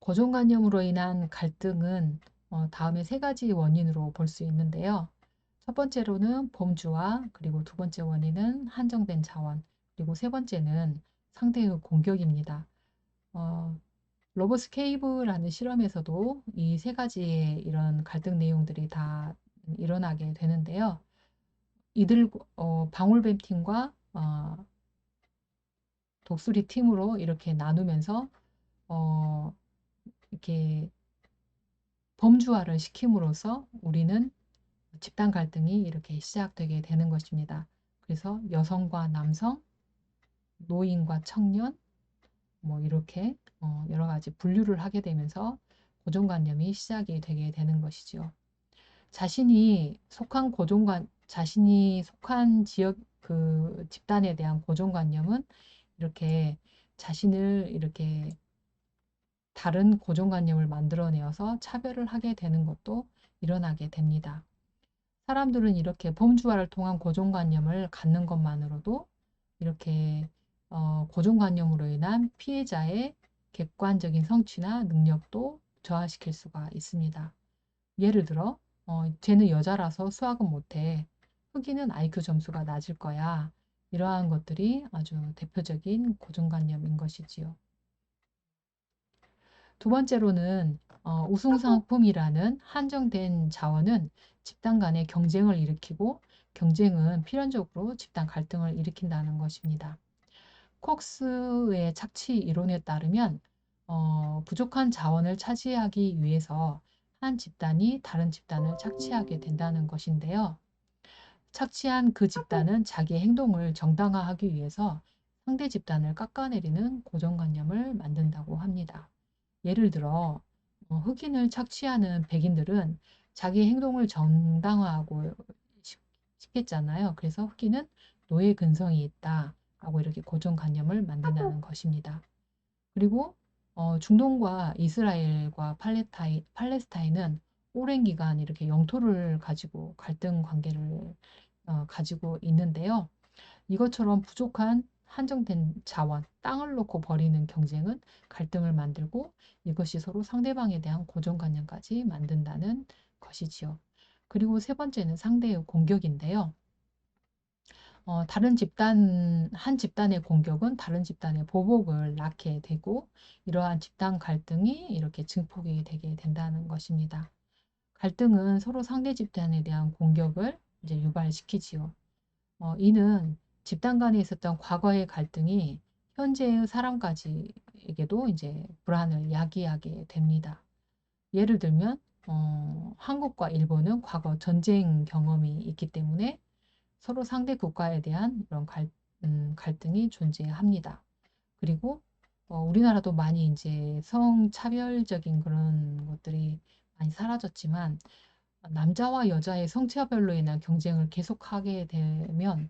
고정관념으로 인한 갈등은 다음에 세 가지 원인으로 볼 수 있는데요. 첫 번째로는 범주와 그리고 두 번째 원인은 한정된 자원, 그리고 세 번째는 상대의 공격입니다. 어, 로버스 케이브라는 실험에서도 이 세 가지의 이런 갈등 내용들이 다 일어나게 되는데요. 이들 방울뱀 팀과 독수리 팀으로 이렇게 나누면서 어, 이렇게 범주화를 시킴으로써 우리는 집단 갈등이 이렇게 시작되게 되는 것입니다. 그래서 여성과 남성, 노인과 청년, 뭐 이렇게 여러 가지 분류를 하게 되면서 고정관념이 시작이 되게 되는 것이죠. 자신이 속한 지역 그 집단에 대한 고정관념은 이렇게 자신을 이렇게 다른 고정관념을 만들어내어서 차별을 하게 되는 것도 일어나게 됩니다. 사람들은 이렇게 범주화를 통한 고정관념을 갖는 것만으로도 이렇게 고정관념으로 인한 피해자의 객관적인 성취나 능력도 저하시킬 수가 있습니다. 예를 들어, 쟤는 여자라서 수학은 못해. 흑인은 IQ 점수가 낮을 거야. 이러한 것들이 아주 대표적인 고정관념인 것이지요. 두 번째로는 우승상품이라는 한정된 자원은 집단 간의 경쟁을 일으키고 경쟁은 필연적으로 집단 갈등을 일으킨다는 것입니다. 콕스의 착취 이론에 따르면 부족한 자원을 차지하기 위해서 한 집단이 다른 집단을 착취하게 된다는 것인데요. 착취한 그 집단은 자기의 행동을 정당화하기 위해서 상대 집단을 깎아내리는 고정관념을 만든다고 합니다. 예를 들어 흑인을 착취하는 백인들은 자기 행동을 정당화하고 싶겠잖아요. 그래서 흑인은 노예 근성이 있다라고 이렇게 고정관념을 만든다는 것입니다. 그리고 중동과 이스라엘과 팔레스타인은 오랜 기간 이렇게 영토를 가지고 갈등 관계를 가지고 있는데요. 이것처럼 부족한 한정된 자원, 땅을 놓고 벌이는 경쟁은 갈등을 만들고 이것이 서로 상대방에 대한 고정관념까지 만든다는 것이지요. 그리고 세 번째는 상대의 공격인데요. 한 집단의 공격은 다른 집단의 보복을 낳게 되고 이러한 집단 갈등이 이렇게 증폭이 되게 된다는 것입니다. 갈등은 서로 상대 집단에 대한 공격을 이제 유발시키지요. 이는 집단 간에 있었던 과거의 갈등이 현재의 사람까지에게도 이제 불안을 야기하게 됩니다. 예를 들면 한국과 일본은 과거 전쟁 경험이 있기 때문에 서로 상대 국가에 대한 이런 갈등이 존재합니다. 그리고 우리나라도 많이 이제 성차별적인 그런 것들이 많이 사라졌지만 남자와 여자의 성차별로 인한 경쟁을 계속하게 되면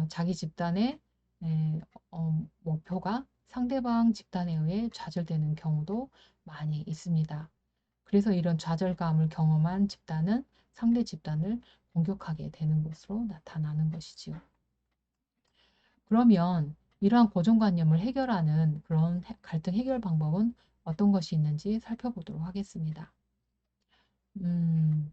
자기 집단의 목표가 상대방 집단에 의해 좌절되는 경우도 많이 있습니다. 그래서 이런 좌절감을 경험한 집단은 상대 집단을 공격하게 되는 것으로 나타나는 것이지요. 그러면 이러한 고정관념을 해결하는 그런 갈등 해결 방법은 어떤 것이 있는지 살펴보도록 하겠습니다. 음,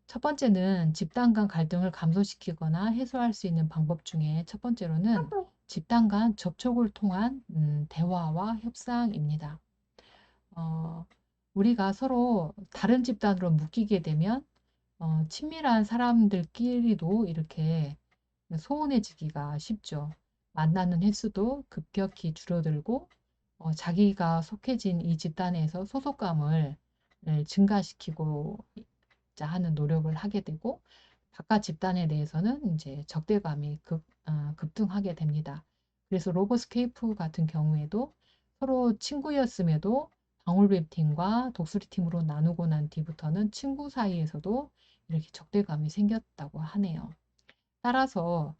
첫 번째는 집단 간 갈등을 감소시키거나 해소할 수 있는 방법 중에 첫 번째로는 집단 간 접촉을 통한 대화와 협상입니다. 어, 우리가 서로 다른 집단으로 묶이게 되면 친밀한 사람들끼리도 이렇게 소원해지기가 쉽죠. 만나는 횟수도 급격히 줄어들고 자기가 속해진 이 집단에서 소속감을 증가시키고자 하는 노력을 하게 되고 바깥 집단에 대해서는 이제 적대감이 급등하게 됩니다. 그래서 로버스 케이프 같은 경우에도 서로 친구였음에도 방울뱀 팀과 독수리 팀으로 나누고 난 뒤부터는 친구 사이에서도 이렇게 적대감이 생겼다고 하네요. 따라서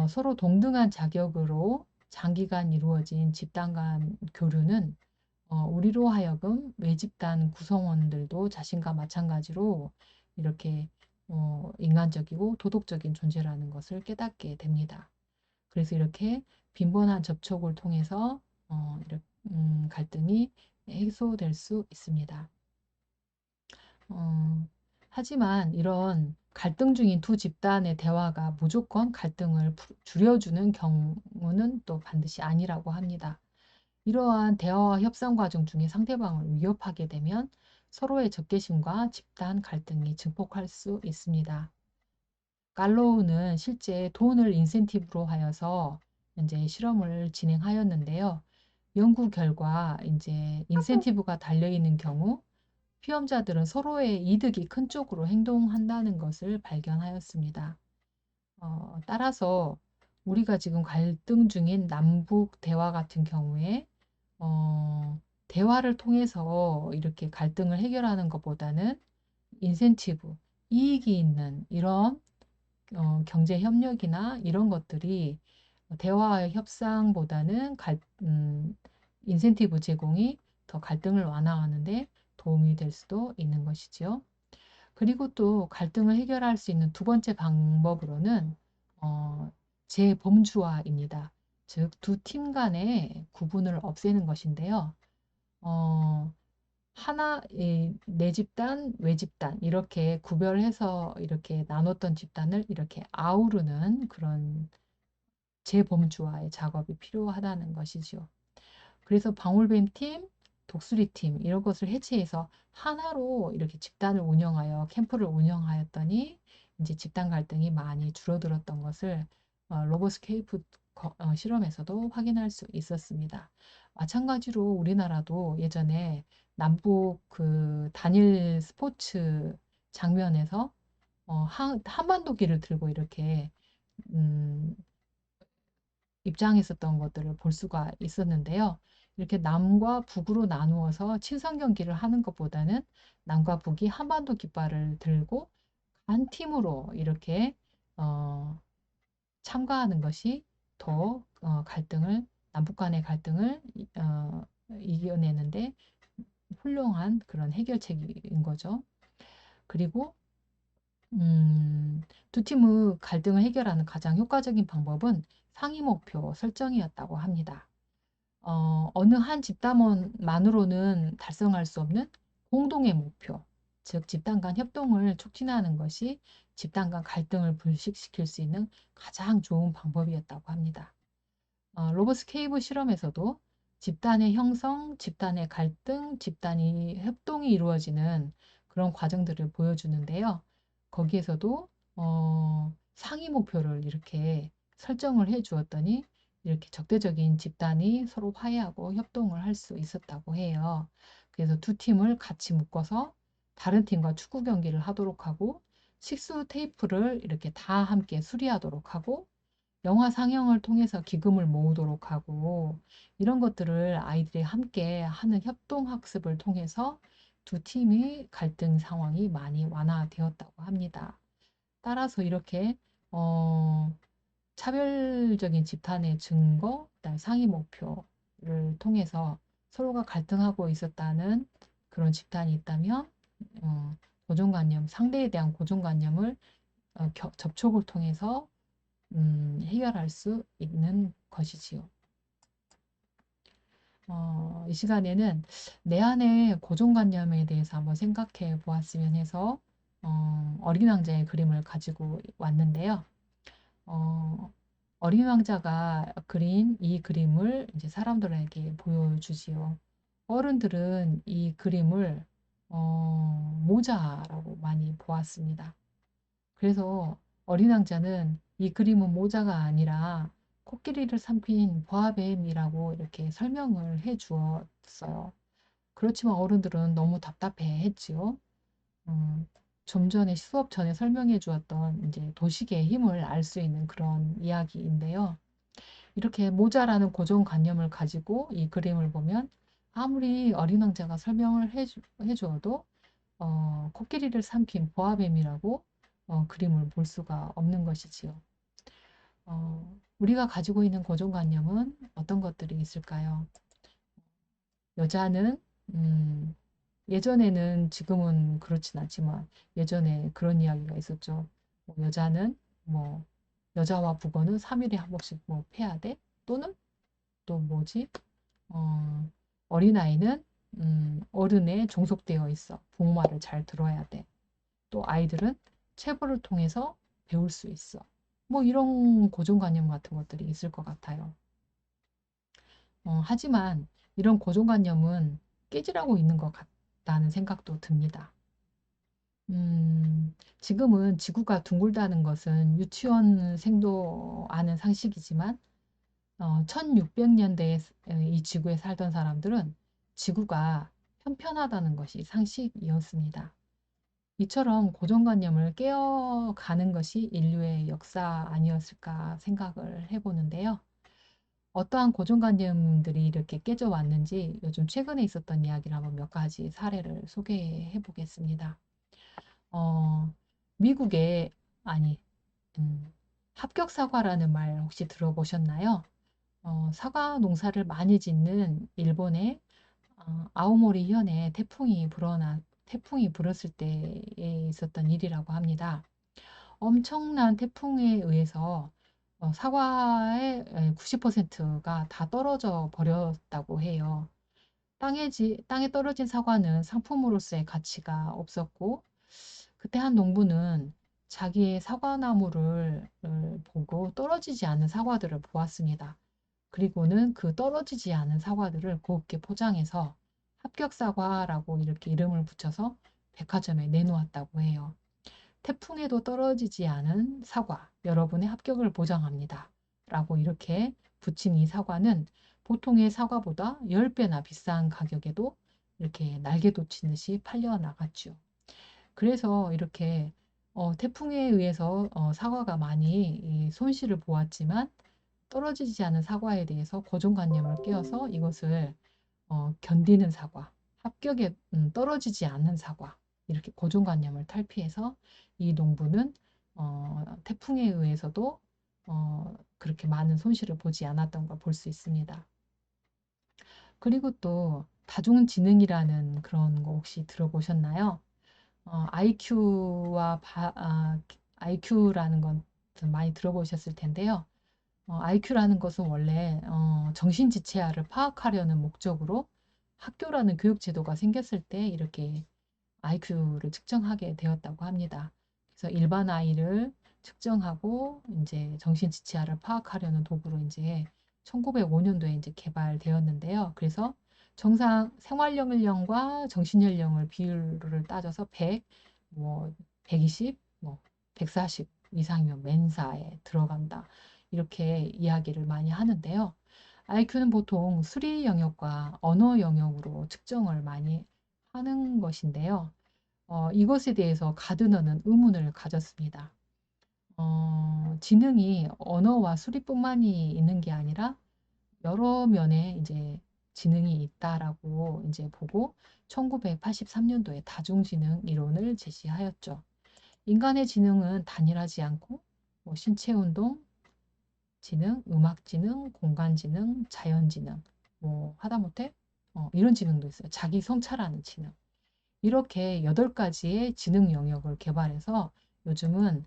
서로 동등한 자격으로 장기간 이루어진 집단 간 교류는 우리로 하여금 외집단 구성원들도 자신과 마찬가지로 이렇게 인간적이고 도덕적인 존재라는 것을 깨닫게 됩니다. 그래서 이렇게 빈번한 접촉을 통해서 갈등이 해소될 수 있습니다. 어, 하지만 이런 갈등 중인 두 집단의 대화가 무조건 갈등을 줄여주는 경우는 또 반드시 아니라고 합니다. 이러한 대화와 협상 과정 중에 상대방을 위협하게 되면 서로의 적개심과 집단 갈등이 증폭할 수 있습니다. 깔로우는 실제 돈을 인센티브로 하여서 이제 실험을 진행하였는데요. 연구 결과 이제 인센티브가 달려 있는 경우 피험자들은 서로의 이득이 큰 쪽으로 행동한다는 것을 발견하였습니다. 따라서 우리가 지금 갈등 중인 남북 대화 같은 경우에 대화를 통해서 이렇게 갈등을 해결하는 것보다는 인센티브, 이익이 있는 이런 경제 협력이나 이런 것들이 대화 협상보다는 인센티브 제공이 더 갈등을 완화하는데 도움이 될 수도 있는 것이지요. 그리고 또 갈등을 해결할 수 있는 두 번째 방법으로는 재범주화입니다. 즉, 두 팀 간의 구분을 없애는 것인데요. 어, 내 집단, 외 집단, 이렇게 구별해서 이렇게 나눴던 집단을 이렇게 아우르는 그런 재범주화의 작업이 필요하다는 것이죠. 그래서 방울뱀 팀, 독수리 팀 이런 것을 해체해서 하나로 이렇게 집단을 운영하여 캠프를 운영하였더니 이제 집단 갈등이 많이 줄어들었던 것을 로버스케이프 실험에서도 확인할 수 있었습니다. 마찬가지로 우리나라도 예전에 남북 그 단일 스포츠 장면에서 한반도기를 들고 이렇게 음, 입장했었던 것들을 볼 수가 있었는데요. 이렇게 남과 북으로 나누어서 친선 경기를 하는 것보다는 남과 북이 한반도 깃발을 들고 한 팀으로 이렇게 어, 참가하는 것이 더 남북 간의 갈등을 이겨내는데 훌륭한 그런 해결책인 거죠. 그리고 두 팀의 갈등을 해결하는 가장 효과적인 방법은 상위 목표 설정이었다고 합니다. 어느 한 집단만으로는 달성할 수 없는 공동의 목표, 즉 집단 간 협동을 촉진하는 것이 집단 간 갈등을 불식시킬 수 있는 가장 좋은 방법이었다고 합니다. 로버스 케이브 실험에서도 집단의 형성, 집단의 갈등, 집단이 협동이 이루어지는 그런 과정들을 보여주는데요. 거기에서도 상위 목표를 이렇게 설정을 해 주었더니 이렇게 적대적인 집단이 서로 화해하고 협동을 할 수 있었다고 해요. 그래서 두 팀을 같이 묶어서 다른 팀과 축구 경기를 하도록 하고 식수 테이프를 이렇게 다 함께 수리하도록 하고 영화 상영을 통해서 기금을 모으도록 하고 이런 것들을 아이들이 함께 하는 협동 학습을 통해서 두 팀의 갈등 상황이 많이 완화되었다고 합니다. 따라서 이렇게 어, 차별적인 집단의 증거, 그다음 상위 목표를 통해서 서로가 갈등하고 있었다는 그런 집단이 있다면 고정관념, 상대에 대한 고정관념을 접촉을 통해서 해결할 수 있는 것이지요. 이 시간에는 내 안의 고정관념에 대해서 한번 생각해 보았으면 해서 어린 왕자의 그림을 가지고 왔는데요. 어, 어린 왕자가 그린 이 그림을 이제 사람들에게 보여주지요. 어른들은 이 그림을 모자라고 많이 보았습니다. 그래서 어린 왕자는 이 그림은 모자가 아니라 코끼리를 삼킨 보아뱀이라고 이렇게 설명을 해 주었어요. 그렇지만 어른들은 너무 답답해 했지요. 음, 좀 전에 수업 전에 설명해 주었던 이제 도식의 힘을 알 수 있는 그런 이야기인데요. 이렇게 모자라는 고정관념을 가지고 이 그림을 보면 아무리 어린 왕자가 설명을 해 주어도 코끼리를 삼킨 보아뱀이라고 그림을 볼 수가 없는 것이지요. 우리가 가지고 있는 고정관념은 어떤 것들이 있을까요? 여자는 음, 예전에는 지금은 그렇진 않지만 예전에 그런 이야기가 있었죠. 여자는 뭐 여자와 북어는 3일에 한 번씩 뭐 패야 돼? 또는 또 뭐지? 어, 어린아이는 어른에 종속되어 있어. 부모말을 잘 들어야 돼. 또 아이들은 체벌을 통해서 배울 수 있어. 뭐 이런 고정관념 같은 것들이 있을 것 같아요. 하지만 이런 고정관념은 깨지라고 있는 것 같다는 생각도 듭니다. 지금은 지구가 둥글다는 것은 유치원생도 아는 상식이지만 1600년대에 이 지구에 살던 사람들은 지구가 편편하다는 것이 상식이었습니다. 이처럼 고정관념을 깨어가는 것이 인류의 역사 아니었을까 생각을 해보는데요. 어떠한 고정관념들이 이렇게 깨져 왔는지 요즘 최근에 있었던 이야기를 한번 몇 가지 사례를 소개해 보겠습니다. 어, 미국의, 아니, 음, 합격 사과라는 말 혹시 들어보셨나요? 사과 농사를 많이 짓는 일본의 아오모리 현에 태풍이 불었을 때에 있었던 일이라고 합니다. 엄청난 태풍에 의해서 사과의 90%가 다 떨어져 버렸다고 해요. 땅에 떨어진 사과는 상품으로서의 가치가 없었고, 그때 한 농부는 자기의 사과나무를 보고 떨어지지 않은 사과들을 보았습니다. 그리고는 그 떨어지지 않은 사과들을 곱게 포장해서 합격 사과라고 이렇게 이름을 붙여서 백화점에 내놓았다고 해요. 태풍에도 떨어지지 않은 사과, 여러분의 합격을 보장합니다. 라고 이렇게 붙인 이 사과는 보통의 사과보다 10배나 비싼 가격에도 이렇게 날개 돋친 듯이 팔려 나갔죠. 그래서 이렇게 태풍에 의해서 사과가 많이 손실을 보았지만 떨어지지 않은 사과에 대해서 고정관념을 깨어서 이것을 견디는 사과, 합격에 떨어지지 않는 사과, 이렇게 고정관념을 탈피해서 이 농부는 태풍에 의해서도 그렇게 많은 손실을 보지 않았던 걸 볼 수 있습니다. 그리고 또 다중지능이라는 그런 거 혹시 들어보셨나요? IQ라는 건 많이 들어보셨을 텐데요. IQ라는 것은 원래 정신지체아를 파악하려는 목적으로 학교라는 교육제도가 생겼을 때 이렇게 IQ를 측정하게 되었다고 합니다. 그래서 일반 아이를 측정하고 이제 정신지체아를 파악하려는 도구로 이제 1905년도에 이제 개발되었는데요. 그래서 정상 생활연령과 정신연령을 비율을 따져서 100, 뭐 120, 뭐 140 이상이면 멘사에 들어간다. 이렇게 이야기를 많이 하는데요. IQ는 보통 수리 영역과 언어 영역으로 측정을 많이 하는 것인데요. 이것에 대해서 가드너는 의문을 가졌습니다. 지능이 언어와 수리뿐만이 있는 게 아니라 여러 면에 이제 지능이 있다라고 이제 보고 1983년도에 다중지능 이론을 제시하였죠. 인간의 지능은 단일하지 않고 뭐 신체운동 지능, 음악지능, 공간지능, 자연지능, 뭐 하다못해 이런 지능도 있어요. 자기 성찰하는 지능. 이렇게 8가지의 지능 영역을 개발해서 요즘은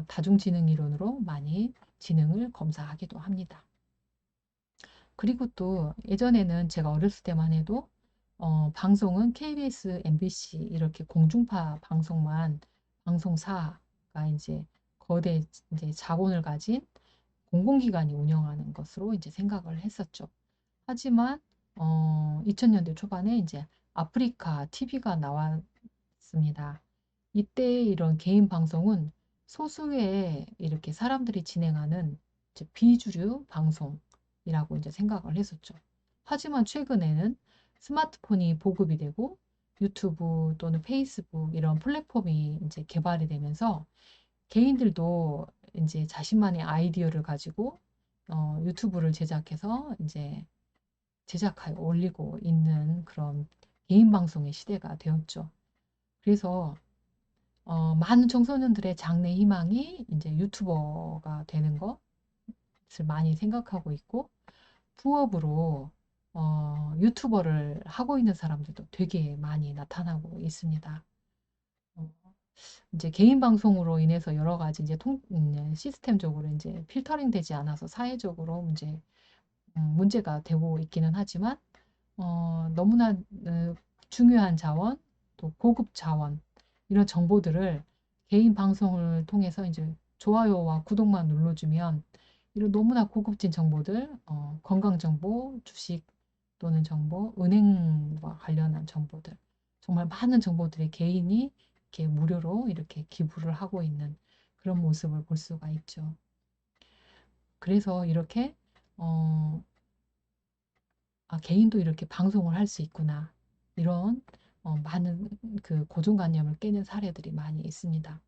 다중지능 이론으로 많이 지능을 검사하기도 합니다. 그리고 또 예전에는 제가 어렸을 때만 해도 방송은 KBS, MBC 이렇게 공중파 방송사가 이제 거대 이제 자본을 가진 공공기관이 운영하는 것으로 이제 생각을 했었죠. 하지만 2000년대 초반에 이제 아프리카 TV가 나왔습니다. 이때 이런 개인 방송은 소수의 이렇게 사람들이 진행하는 이제 비주류 방송이라고 이제 생각을 했었죠. 하지만 최근에는 스마트폰이 보급이 되고 유튜브 또는 페이스북 이런 플랫폼이 이제 개발이 되면서 개인들도 이제 자신만의 아이디어를 가지고 유튜브를 제작해서 이제 제작하여 올리고 있는 그런 개인 방송의 시대가 되었죠. 그래서 많은 청소년들의 장래 희망이 이제 유튜버가 되는 것을 많이 생각하고 있고 부업으로 유튜버를 하고 있는 사람들도 되게 많이 나타나고 있습니다. 어, 이제 개인 방송으로 인해서 여러 가지 이제 시스템적으로 이제 필터링 되지 않아서 사회적으로 문제가 되고 있기는 하지만 너무나 중요한 자원, 또 고급 자원, 이런 정보들을 개인 방송을 통해서 이제 좋아요와 구독만 눌러주면 이런 너무나 고급진 정보들, 건강 정보, 주식 또는 정보, 은행과 관련한 정보들, 정말 많은 정보들의 개인이 이렇게 무료로 이렇게 기부를 하고 있는 그런 모습을 볼 수가 있죠. 그래서 이렇게 어, 개인도 이렇게 방송을 할 수 있구나. 이런 많은 그 고정관념을 깨는 사례들이 많이 있습니다.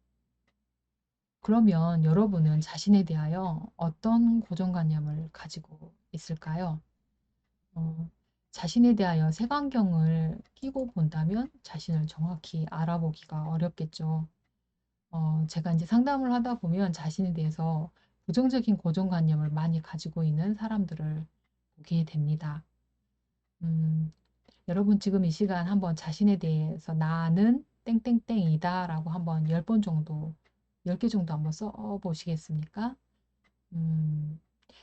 그러면 여러분은 자신에 대하여 어떤 고정관념을 가지고 있을까요? 어, 자신에 대하여 색안경을 끼고 본다면 자신을 정확히 알아보기가 어렵겠죠. 제가 이제 상담을 하다 보면 자신에 대해서 부정적인 고정관념을 많이 가지고 있는 사람들을 보게 됩니다. 음, 여러분 지금 이 시간 한번 자신에 대해서 나는 땡땡땡이다 라고 한번 10번 정도, 10개 정도 한번 써 보시겠습니까? 음,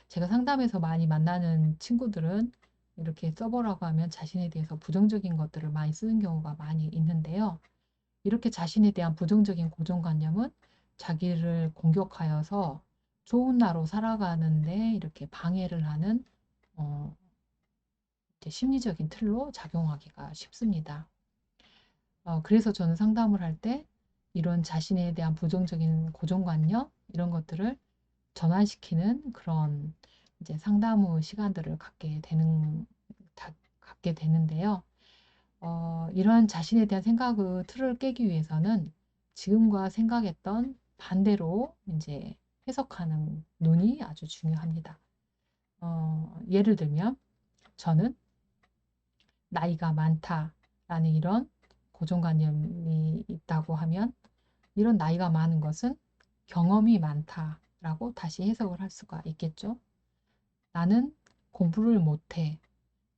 제가 상담에서 많이 만나는 친구들은 이렇게 써보라고 하면 자신에 대해서 부정적인 것들을 많이 쓰는 경우가 많이 있는데요. 이렇게 자신에 대한 부정적인 고정관념은 자기를 공격하여서 좋은 나로 살아가는데 이렇게 방해를 하는 어, 이제 심리적인 틀로 작용하기가 쉽습니다. 그래서 저는 상담을 할 때 이런 자신에 대한 부정적인 고정관념 이런 것들을 전환시키는 그런 이제 상담 후 시간들을 갖게 되는데요. 이런 자신에 대한 생각의 틀을 깨기 위해서는 지금과 생각했던 반대로 이제 해석하는 눈이 아주 중요합니다. 예를 들면 저는 나이가 많다라는 이런 고정관념이 있다고 하면 이런 나이가 많은 것은 경험이 많다라고 다시 해석을 할 수가 있겠죠. 나는 공부를 못해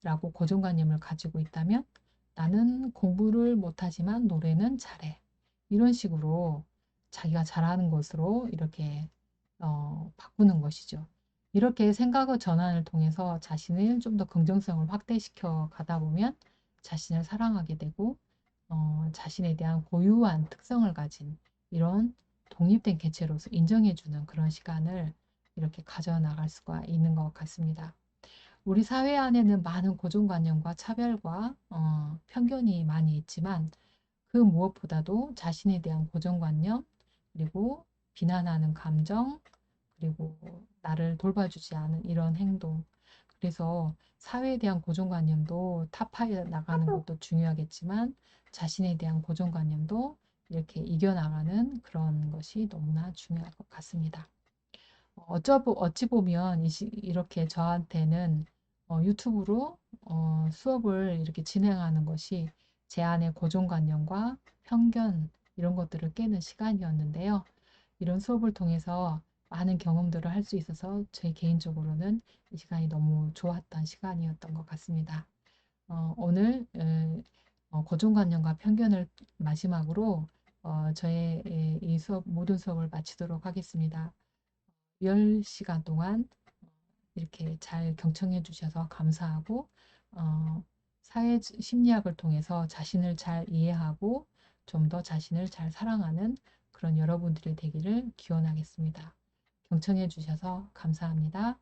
라고 고정관념을 가지고 있다면 나는 공부를 못하지만 노래는 잘해. 이런 식으로 자기가 잘하는 것으로 이렇게 바꾸는 것이죠. 이렇게 생각의 전환을 통해서 자신을 좀 더 긍정성을 확대시켜 가다 보면 자신을 사랑하게 되고 자신에 대한 고유한 특성을 가진 이런 독립된 개체로서 인정해주는 그런 시간을 이렇게 가져나갈 수가 있는 것 같습니다. 우리 사회 안에는 많은 고정관념과 차별과 편견이 많이 있지만 그 무엇보다도 자신에 대한 고정관념, 그리고 비난하는 감정, 그리고 나를 돌봐주지 않은 이런 행동. 그래서 사회에 대한 고정관념도 타파해 나가는 것도 중요하겠지만 자신에 대한 고정관념도 이렇게 이겨나가는 그런 것이 너무나 중요할 것 같습니다. 어찌 보면 이렇게 저한테는 유튜브로 수업을 이렇게 진행하는 것이 제 안의 고정관념과 편견 이런 것들을 깨는 시간이었는데요. 이런 수업을 통해서 많은 경험들을 할 수 있어서 제 개인적으로는 이 시간이 너무 좋았던 시간이었던 것 같습니다. 오늘 고정관념과 편견을 마지막으로 저의 이 수업 모든 수업을 마치도록 하겠습니다. 10시간 동안 이렇게 잘 경청해 주셔서 감사하고 사회 심리학을 통해서 자신을 잘 이해하고 좀 더 자신을 잘 사랑하는 그런 여러분들이 되기를 기원하겠습니다. 경청해 주셔서 감사합니다.